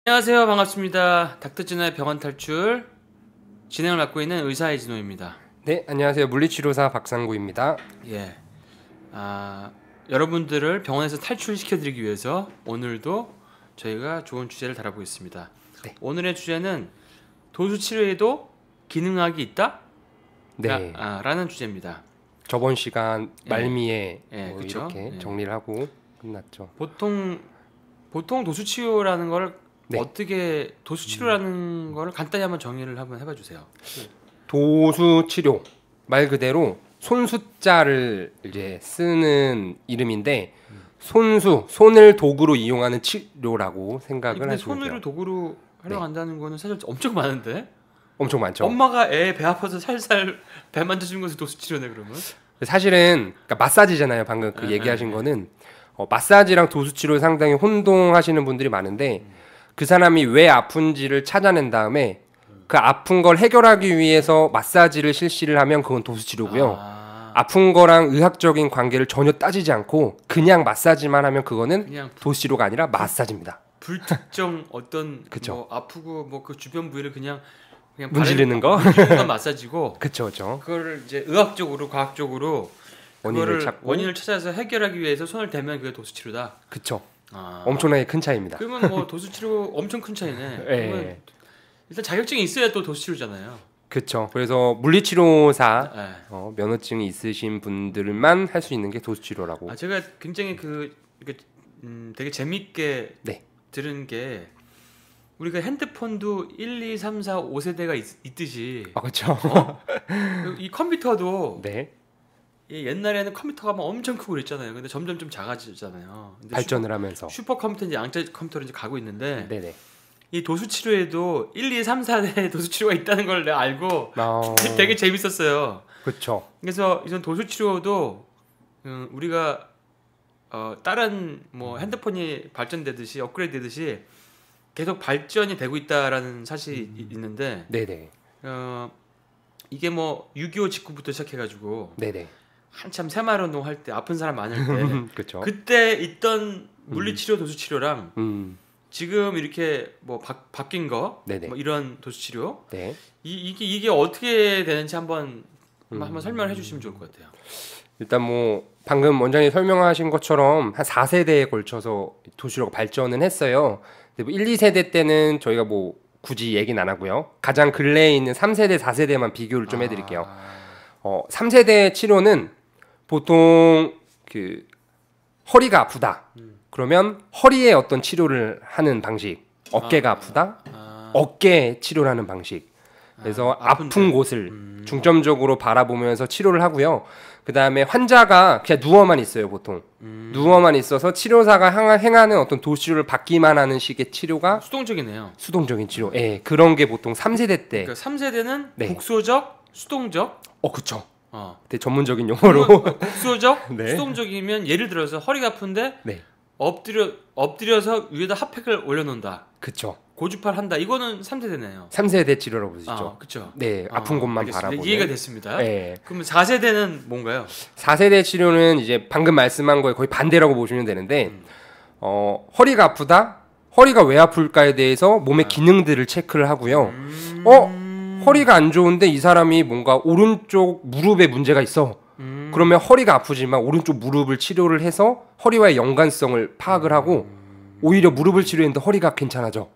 안녕하세요. 반갑습니다. 닥터진의 병원 탈출 진행을 맡고 있는 의사 이진호입니다. 네, 안녕하세요. 물리치료사 박상구입니다. 예, 여러분들을 병원에서 탈출시켜드리기 위해서 오늘도 저희가 좋은 주제를 다뤄보겠습니다. 네. 오늘의 주제는 도수치료에도 기능학이 있다? 네. 라는 주제입니다. 저번 시간 말미에 그쵸? 이렇게 정리를 하고 끝났죠. 보통 도수치료라는 걸 어떻게 도수치료라는 걸 간단히 한번 정리를 한번 해봐 주세요. 도수치료 말 그대로 손수자를 이제 쓰는 이름인데 손을 도구로 이용하는 치료라고 생각을 하시면 돼요. 손으로 도구로 하려고 한다는 거는 사실 엄청 많은데? 엄청 많죠. 엄마가 애 배 아파서 살살 배 만져주는 것이 도수치료네 그러면? 사실은 그러니까 마사지잖아요. 방금 그 얘기하신 거는 마사지랑 도수치료 상당히 혼동하시는 분들이 많은데 그 사람이 왜 아픈지를 찾아낸 다음에 그 아픈 걸 해결하기 위해서 마사지를 실시를 하면 그건 도수치료고요. 아픈 거랑 의학적인 관계를 전혀 따지지 않고 그냥 마사지만 하면 그거는 그냥 도수치료가 아니라 마사지입니다. 불특정 어떤 뭐 아프고 뭐 그 주변 부위를 그냥 문지르는 거 마사지고 그렇죠. 그거를 이제 의학적으로 과학적으로 원인을 찾아서 해결하기 위해서 손을 대면 그게 도수치료다. 그렇죠. 엄청나게 큰 차이입니다. 그러면 뭐 도수치료 엄청 큰 차이네. 그러면 일단 자격증이 있어야 또 도수치료잖아요. 그렇죠. 그래서 물리치료사 면허증이 있으신 분들만 할 수 있는 게 도수치료라고. 제가 굉장히 되게 재밌게 들은 게 우리가 핸드폰도 1, 2, 3, 4, 5세대가 있듯이 그렇죠. 이 컴퓨터도 옛날에는 컴퓨터가 막 엄청 크고 그랬잖아요. 근데 점점 좀 작아지잖아요. 근데 발전을 하면서 슈퍼컴퓨터 이제 양자 컴퓨터로 이제 가고 있는데 네네. 이 도수치료에도 1, 2, 3, 4대 도수치료가 있다는 걸 내가 알고 되게 재밌었어요. 그렇죠. 그래서 이전 도수치료도 우리가 다른 뭐 핸드폰이 발전되듯이 업그레이드되듯이 계속 발전이 되고 있다라는 사실이 있는데 네네. 이게 뭐 6.25 직후부터 시작해가지고 네네. 한참 새마을운동 할 때 아픈 사람 많을 때 그쵸. 그때 있던 물리치료 도수치료랑 지금 이렇게 뭐 바뀐 거 뭐 이런 도수치료 이게 어떻게 되는지 한번 설명을 해주시면 좋을 것 같아요. 일단 뭐 방금 원장님 설명하신 것처럼 한 4세대에 걸쳐서 도수치료가 발전은 했어요. 근데 뭐 1, 2세대 때는 저희가 뭐 굳이 얘기는 안 하고요. 가장 근래에 있는 3세대, 4세대만 비교를 좀 해드릴게요. 3세대 치료는 보통 그 허리가 아프다. 그러면 허리에 어떤 치료를 하는 방식. 어깨가 아프다. 어깨 치료를 하는 방식. 그래서 아픈 곳을 중점적으로 바라보면서 치료를 하고요. 그 다음에 환자가 그냥 누워만 있어요, 보통. 누워만 있어서 치료사가 행하는 어떤 도수치료를 받기만 하는 식의 치료가 수동적이네요. 수동적인 치료. 그런 게 보통 3세대 때. 그러니까 3세대는 국소적, 수동적. 그쵸. 되게 전문적인 용어로. 국소적, 수동적이면 예를 들어서 허리가 아픈데 엎드려서 위에다 핫팩을 올려놓는다. 그쵸. 고주파를 한다. 이거는 3세대네요. 3세대 치료라고 부르죠. 그렇죠. 네, 아픈 곳만 알겠습니다. 바라보는. 이해가 됐습니다. 그럼 4세대는 뭔가요? 4세대 치료는 이제 방금 말씀한 거에 거의 반대라고 보시면 되는데 허리가 아프다? 허리가 왜 아플까에 대해서 몸의 기능들을 체크를 하고요. 허리가 안 좋은데 이 사람이 뭔가 오른쪽 무릎에 문제가 있어. 그러면 허리가 아프지만 오른쪽 무릎을 치료를 해서 허리와의 연관성을 파악을 하고 오히려 무릎을 치료했는데 허리가 괜찮아져.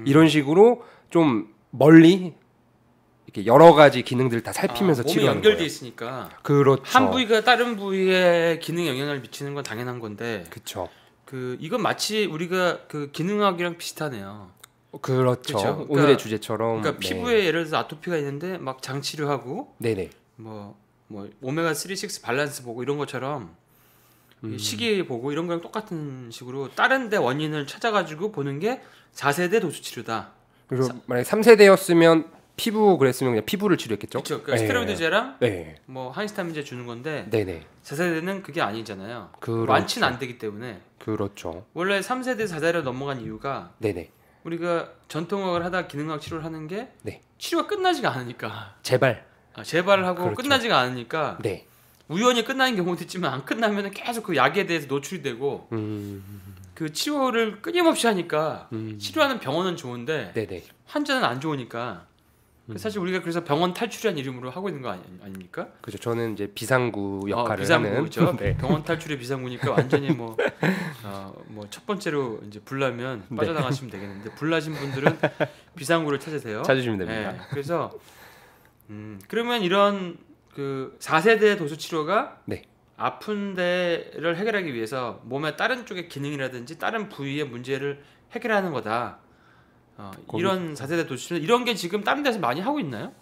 이런 식으로 좀 멀리 이렇게 여러 가지 기능들을 다 살피면서 치료하는 거예요. 연결돼 있으니까. 그렇죠. 한 부위가 다른 부위에 기능에 영향을 미치는 건 당연한 건데. 그렇죠. 이건 마치 우리가 그 기능학이랑 비슷하네요. 그렇죠. 그러니까, 오늘의 주제처럼. 그러니까 피부에 예를 들어서 아토피가 있는데 막 장치료하고. 네네. 뭐 오메가 3, 6 밸런스 보고 이런 것처럼 시계 보고 이런 거랑 똑같은 식으로 다른 데 원인을 찾아가지고 보는 게 4세대 도수치료다. 그리고 만약에 3세대였으면 피부 그랬으면 그냥 피부를 치료했겠죠. 그렇죠. 그러니까 스테로이드제랑 뭐 항히스타민제 주는 건데 4세대는 그게 아니잖아요. 그렇죠. 완치는 안 되기 때문에. 그렇죠. 원래 3세대 4세대로 넘어간 이유가 우리가 전통학을 하다 기능학 치료를 하는 게 치료가 끝나지가 않으니까. 재발을 하고 끝나지가 않으니까 우연히 끝나는 경우도 있지만 안 끝나면 계속 그 약에 대해서 노출이 되고 그 치료를 끊임없이 하니까 치료하는 병원은 좋은데 네네. 환자는 안 좋으니까 사실 우리가 그래서 병원 탈출이라는 이름으로 하고 있는 거 아닙니까? 그죠. 저는 이제 비상구 역할을 비상구죠. 하는. 네. 병원 탈출의 비상구니까 완전히 뭐 첫 번째로 이제 불나면 빠져나가시면 되겠는데 불나신 분들은 비상구를 찾으세요. 찾으시면 됩니다. 네. 그래서 그러면 이런 그 4세대 도수 치료가 네. 아픈 데를 해결하기 위해서 몸의 다른 쪽의 기능이라든지 다른 부위의 문제를 해결하는 거다. 이런 4세대 도수 치료 이런 게 지금 다른 데서 많이 하고 있나요?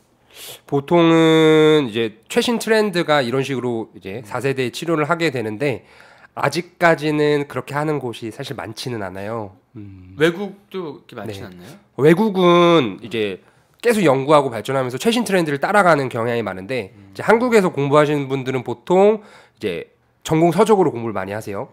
보통은 이제 최신 트렌드가 이런 식으로 이제 4세대 치료를 하게 되는데 아직까지는 그렇게 하는 곳이 사실 많지는 않아요. 외국도 그렇게 많지는 않나요? 외국은 이제 계속 연구하고 발전하면서 최신 트렌드를 따라가는 경향이 많은데 이제 한국에서 공부하시는 분들은 보통 이제 전공 서적으로 공부를 많이 하세요.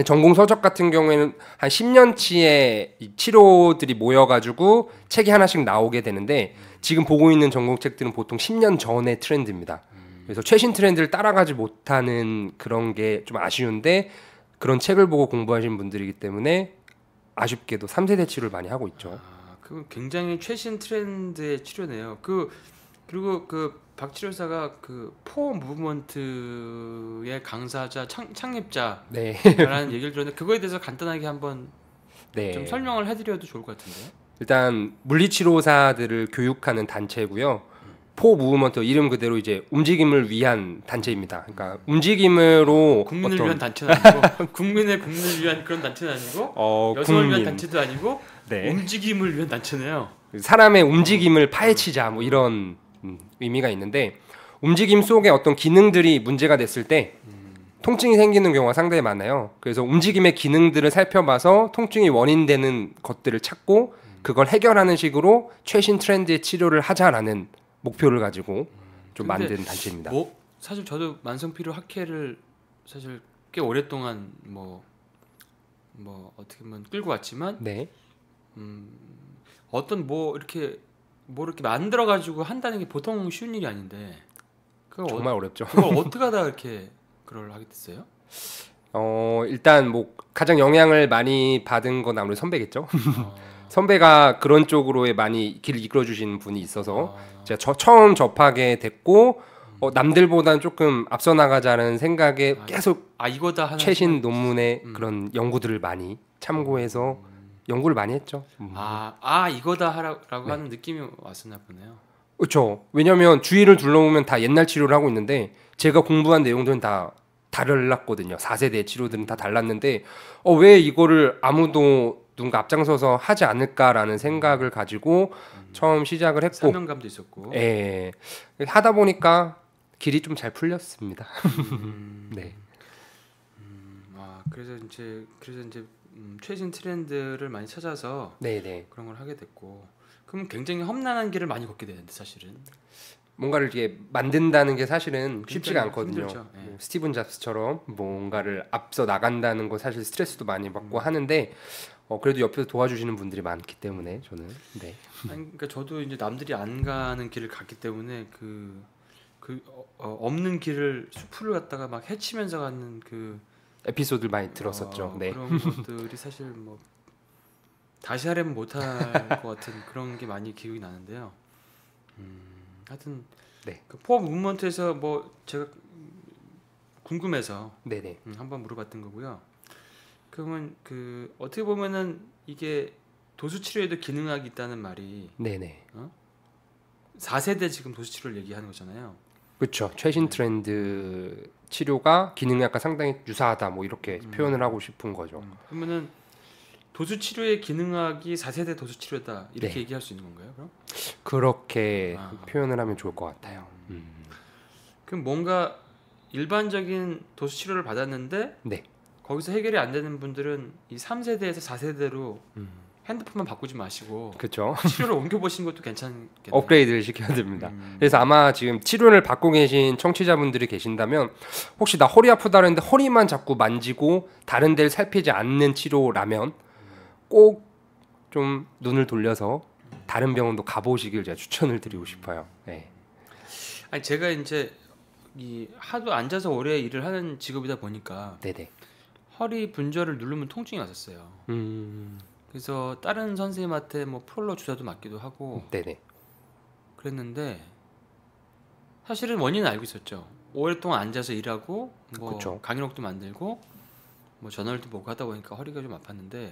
전공 서적 같은 경우에는 한 10년치의 이 치료들이 모여가지고 책이 하나씩 나오게 되는데 지금 보고 있는 전공책들은 보통 10년 전의 트렌드입니다. 그래서 최신 트렌드를 따라가지 못하는 그런 게 좀 아쉬운데 그런 책을 보고 공부하신 분들이기 때문에 아쉽게도 3세대 치료를 많이 하고 있죠. 그 굉장히 최신 트렌드의 치료네요. 그리고 그 박 치료사가 그 포 무브먼트의 강사자 창립자라는 네. 얘기를 들었는데 그거에 대해서 간단하게 한번 좀 설명을 해드려도 좋을 것 같은데요. 일단 물리치료사들을 교육하는 단체고요. 포 무브먼트 이름 그대로 이제 움직임을 위한 단체입니다. 그러니까 움직임으로 국민을 위한 단체는 아니고 국민을 위한 그런 단체는 아니고 여성을 위한 단체도 아니고 움직임을 위한 단체네요. 사람의 움직임을 파헤치자 뭐 이런 의미가 있는데 움직임 속에 어떤 기능들이 문제가 됐을 때 통증이 생기는 경우가 상당히 많아요. 그래서 움직임의 기능들을 살펴봐서 통증이 원인되는 것들을 찾고 그걸 해결하는 식으로 최신 트렌드의 치료를 하자라는 목표를 가지고 좀 만든 단체입니다. 사실 저도 만성피로 학회를 사실 꽤 오랫동안 뭐 어떻게 보면 끌고 왔지만 어떤 이렇게 만들어 가지고 한다는 게 보통 쉬운 일이 아닌데 정말 어렵죠. 그걸 어떻게 하다 이렇게 그걸 하게 됐어요? 일단 뭐 가장 영향을 많이 받은 건 아무래도 선배겠죠. 선배가 그런 쪽으로의 많이 길을 이끌어 주신 분이 있어서 제가 처음 접하게 됐고 남들보다는 조금 앞서 나가자는 생각에 계속 이거다 하는 최신 논문의 그런 연구들을 많이 참고해서 연구를 많이 했죠. 이거다 하라고 하는 느낌이 왔었나 보네요. 그렇죠. 왜냐하면 주위를 둘러보면 다 옛날 치료를 하고 있는데 제가 공부한 내용들은 다 달랐거든요. 4세대 치료들은 다 달랐는데 왜 이거를 아무도 누군가 앞장서서 하지 않을까라는 생각을 가지고 처음 시작을 했고 사명감도 있었고 하다 보니까 길이 좀 잘 풀렸습니다. 네. 그래서 이제 최신 트렌드를 많이 찾아서 그런 걸 하게 됐고 그럼 굉장히 험난한 길을 많이 걷게 되는데 사실은 뭔가를 이렇게 만든다는 게 사실은 쉽지가 않거든요. 네. 스티븐 잡스처럼 뭔가를 앞서 나간다는 거 사실 스트레스도 많이 받고 하는데 그래도 옆에서 도와주시는 분들이 많기 때문에 저는 그러니까 저도 이제 남들이 안 가는 길을 갔기 때문에 없는 길을 숲을 갖다가 막 헤치면서 가는 그 에피소드를 많이 들었었죠. 그런 것들이 사실 뭐 다시 하려면 못할 것 같은 그런 게 많이 기억이 나는데요. 하여튼 그 포 무브먼트에서 뭐 제가 궁금해서 한번 물어봤던 거고요. 그러면 그 어떻게 보면은 이게 도수 치료에도 기능학이 있다는 말이 4세대 지금 도수 치료를 얘기하는 거잖아요. 그렇죠. 최신 트렌드 치료가 기능학과 상당히 유사하다 뭐 이렇게 표현을 하고 싶은 거죠. 그러면은 도수 치료의 기능학이 4세대 도수 치료다 이렇게 얘기할 수 있는 건가요? 그럼? 그렇게 표현을 하면 좋을 것 같아요. 그럼 뭔가 일반적인 도수 치료를 받았는데 거기서 해결이 안 되는 분들은 이 3세대에서 4세대로 핸드폰만 바꾸지 마시고 그렇죠. 치료를 옮겨보시는 것도 괜찮겠네요. 업그레이드를 시켜야 됩니다. 그래서 아마 지금 치료를 받고 계신 청취자분들이 계신다면 혹시 나 허리 아프다는데 허리만 자꾸 만지고 다른 데를 살피지 않는 치료라면 꼭 좀 눈을 돌려서 다른 병원도 가보시길 제가 추천을 드리고 싶어요. 아니 제가 이제 하도 앉아서 오래 일을 하는 직업이다 보니까 허리 분절을 누르면 통증이 왔었어요. 그래서 다른 선생님한테 뭐 프롤러 주사도 맞기도 하고 네네. 그랬는데 사실은 원인은 알고 있었죠. 오랫동안 앉아서 일하고 뭐 그쵸. 강의록도 만들고 뭐 저널도 보고 하다 보니까 허리가 좀 아팠는데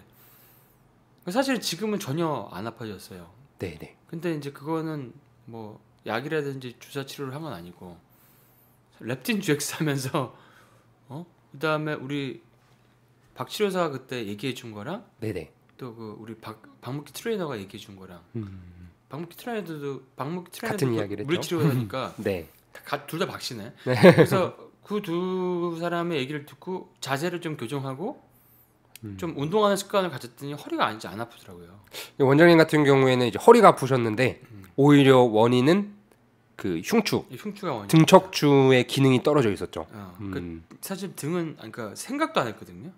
사실 지금은 전혀 안 아파졌어요. 네네. 근데 이제 그거는 뭐 약이라든지 주사 치료를 한 건 아니고 렙틴 GX 하면서 그다음에 우리 박치료사가 그때 얘기해 준 거랑 네네. 또 그 우리 박묵기 트레이너가 얘기해 준 거랑 박묵기 트레이너도 같은 이야기를 물리치료하니까 네. 둘 다 박시네. 네. 그래서 그 두 사람의 얘기를 듣고 자세를 좀 교정하고 좀 운동하는 습관을 가졌더니 허리가 이제 안 아프더라고요. 원장님 같은 경우에는 이제 허리가 아프셨는데 오히려 원인은 그 흉추가 원인. 등 척추의 기능이 떨어져 있었죠. 사실 등은 그러니까 생각도 안 했거든요.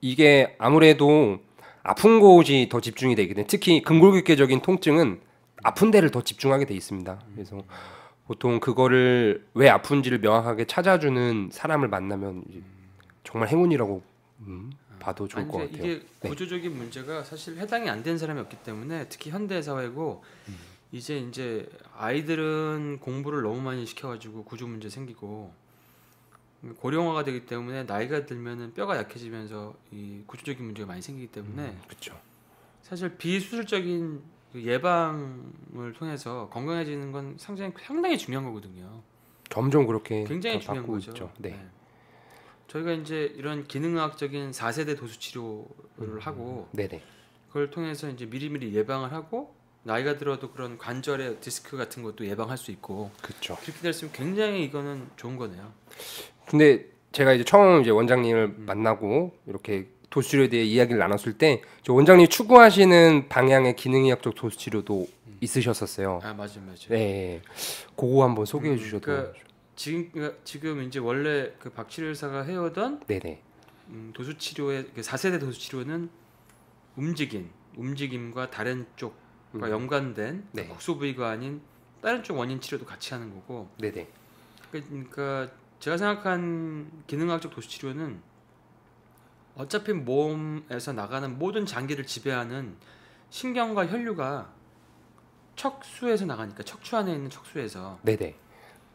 이게 아무래도 아픈 곳이 더 집중이 되거든요. 특히 근골격계적인 통증은 아픈 데를 더 집중하게 돼 있습니다. 그래서 보통 그거를 왜 아픈지를 명확하게 찾아주는 사람을 만나면 정말 행운이라고 봐도 좋을 것 같아요. 이게 구조적인 문제가 사실 해당이 안 되는 사람이 없기 때문에 특히 현대 사회고 이제 아이들은 공부를 너무 많이 시켜가지고 구조 문제 생기고 고령화가 되기 때문에 나이가 들면은 뼈가 약해지면서 이 구조적인 문제가 많이 생기기 때문에 그렇죠. 사실 비수술적인 예방을 통해서 건강해지는 건 상당히 중요한 거거든요. 점점 그렇게 굉장히 중요한 거죠. 있죠. 네. 저희가 이제 이런 기능학적인 4세대 도수 치료를 하고 네네. 그걸 통해서 이제 미리미리 예방을 하고 나이가 들어도 그런 관절의 디스크 같은 것도 예방할 수 있고 그렇죠. 그렇게 됐으면 굉장히 이거는 좋은 거네요. 근데 제가 이제 처음 이제 원장님을 만나고 이렇게 도수치료에 대해 이야기를 나눴을 때 원장님이 추구하시는 방향의 기능의학적 도수치료도 있으셨었어요. 아 맞아요. 네, 그거 한번 소개해 주셔도. 그러니까 지금 이제 원래 그 박치료 의사가 해오던 네네. 도수치료의 4세대 도수치료는 움직임과 다른 쪽과 연관된 국소 부위가 아닌 다른 쪽 원인 치료도 같이 하는 거고. 네네. 그러니까 제가 생각한 기능학적 도수치료는 어차피 몸에서 나가는 모든 장기를 지배하는 신경과 혈류가 척수에서 나가니까 척추 안에 있는 척수에서. 네네.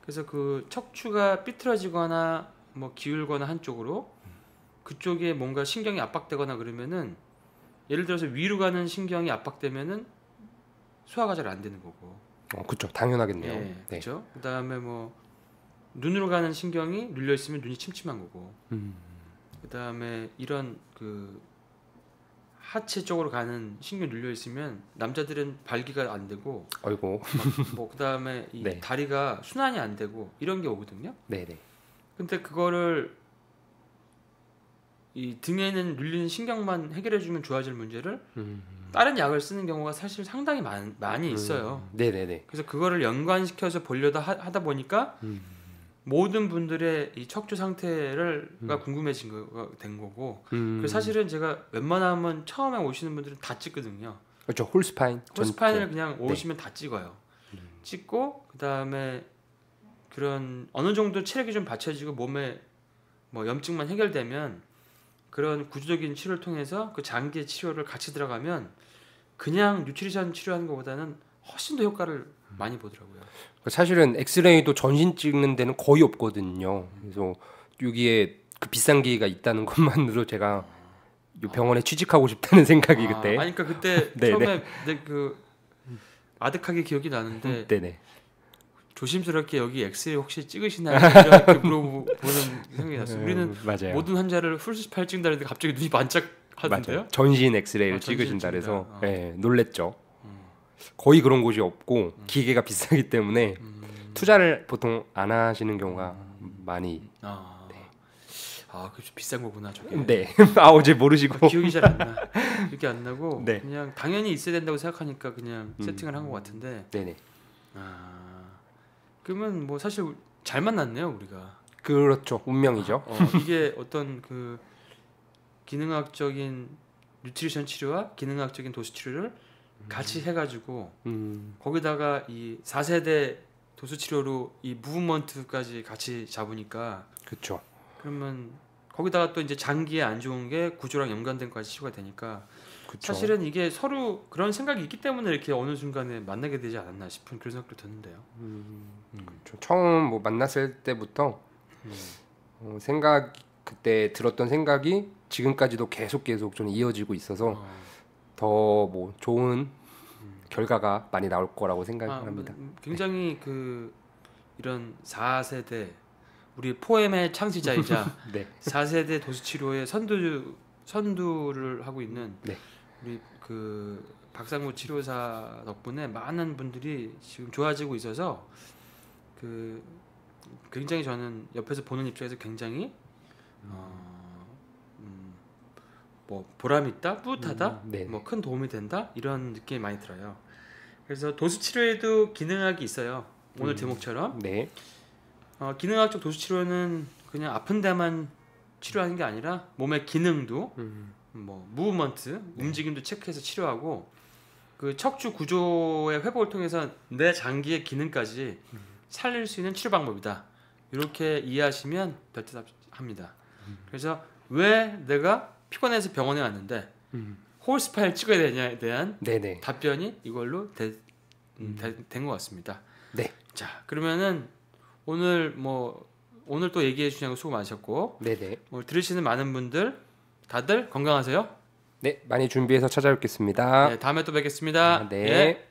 그래서 그 척추가 삐뚤어지거나 뭐 기울거나 한쪽으로 그쪽에 뭔가 신경이 압박되거나 그러면은 예를 들어서 위로 가는 신경이 압박되면은 소화가 잘 안 되는 거고. 그렇죠. 당연하겠네요. 네, 그렇죠. 그다음에 뭐 눈으로 가는 신경이 눌려 있으면 눈이 침침한 거고. 그다음에 이런 그 하체 쪽으로 가는 신경 눌려 있으면 남자들은 발기가 안 되고, 아이고. 뭐 그다음에 이 다리가 순환이 안 되고 이런 게 오거든요. 네네. 근데 그거를 이 등에는 눌리는 신경만 해결해주면 좋아질 문제를 다른 약을 쓰는 경우가 사실 상당히 많이 있어요. 네네네. 그래서 그거를 연관시켜서 보려다 하다 보니까 모든 분들의 이 척추 상태가 궁금해진 거가 된 거고. 그래서 사실은 제가 웬만하면 처음에 오시는 분들은 다 찍거든요. 그렇죠. 홀스파인을 그냥 오시면 다 찍어요. 찍고 그다음에 그런 어느 정도 체력이 좀 받쳐지고 몸에 뭐 염증만 해결되면 그런 구조적인 치료를 통해서 그 장기 치료를 같이 들어가면 그냥 뉴트리션 치료하는 것보다는 훨씬 더 효과를 많이 보더라고요. 사실은 엑스레이도 전신 찍는 데는 거의 없거든요. 그래서 여기에 그 비싼 기계가 있다는 것만으로 제가 병원에 취직하고 싶다는 생각이 그때. 그러니까 그때 처음에 그 아득하게 기억이 나는데 네네. 조심스럽게 여기 엑스레이 혹시 찍으시나요? 이렇게 물어보는 생각이 났어요. 우리는 맞아요. 모든 환자를 풀스파일 찍는다는데 갑자기 눈이 반짝하던데요? 맞아요. 전신 엑스레이를 찍으신다 그래서 놀랬죠. 거의 그런 곳이 없고 기계가 비싸기 때문에 투자를 보통 안 하시는 경우가 많이. 그게 비싼 거구나 저게. 네. 어제 모르시고. 기억이 잘 안 나. 기억이 안 나고 그냥 당연히 있어야 된다고 생각하니까 그냥 세팅을 한 것 같은데. 네네. 그러면 뭐 사실 잘 만났네요 우리가. 그렇죠. 운명이죠. 이게 어떤 그 기능학적인 뉴트리션 치료와 기능학적인 도수 치료를 같이 해가지고 거기다가 이 4세대 도수 치료로 이 무브먼트까지 같이 잡으니까 그렇죠. 그러면 거기다가 또 이제 장기에 안 좋은 게 구조랑 연관된 것까지 치료가 되니까 그쵸. 사실은 이게 서로 그런 생각이 있기 때문에 이렇게 어느 순간에 만나게 되지 않았나 싶은 그런 생각도 드는데요. 그렇죠. 처음 뭐 만났을 때부터 생각 그때 들었던 생각이 지금까지도 계속 저는 이어지고 있어서 더 뭐 좋은 결과가 많이 나올 거라고 생각합니다. 굉장히 그 이런 4세대 우리 포엠의 창시자이자 네. 4세대 도수치료의 선두를 하고 있는 네. 우리 그 박상무 치료사 덕분에 많은 분들이 지금 좋아지고 있어서 그 굉장히 저는 옆에서 보는 입장에서 굉장히 뭐 보람 있다, 뿌듯하다, 뭐 큰 도움이 된다 이런 느낌이 많이 들어요. 그래서 도수 치료에도 기능학이 있어요. 오늘 제목처럼. 네. 기능학적 도수 치료는 그냥 아픈 데만 치료하는 게 아니라 몸의 기능도 뭐 무브먼트, 움직임도 체크해서 치료하고 그 척추 구조의 회복을 통해서 내 장기의 기능까지 살릴 수 있는 치료 방법이다. 이렇게 이해하시면 별대답합니다. 그래서 왜 내가 피곤해서 병원에 왔는데 홀스파일 찍어야 되냐에 대한 답변이 이걸로 된 것 같습니다. 네. 자, 그러면은 오늘 또 얘기해 주시냐고 수고 많으셨고, 오늘 들으시는 많은 분들 다들 건강하세요. 네, 많이 준비해서 찾아뵙겠습니다. 네, 다음에 또 뵙겠습니다. 네. 예.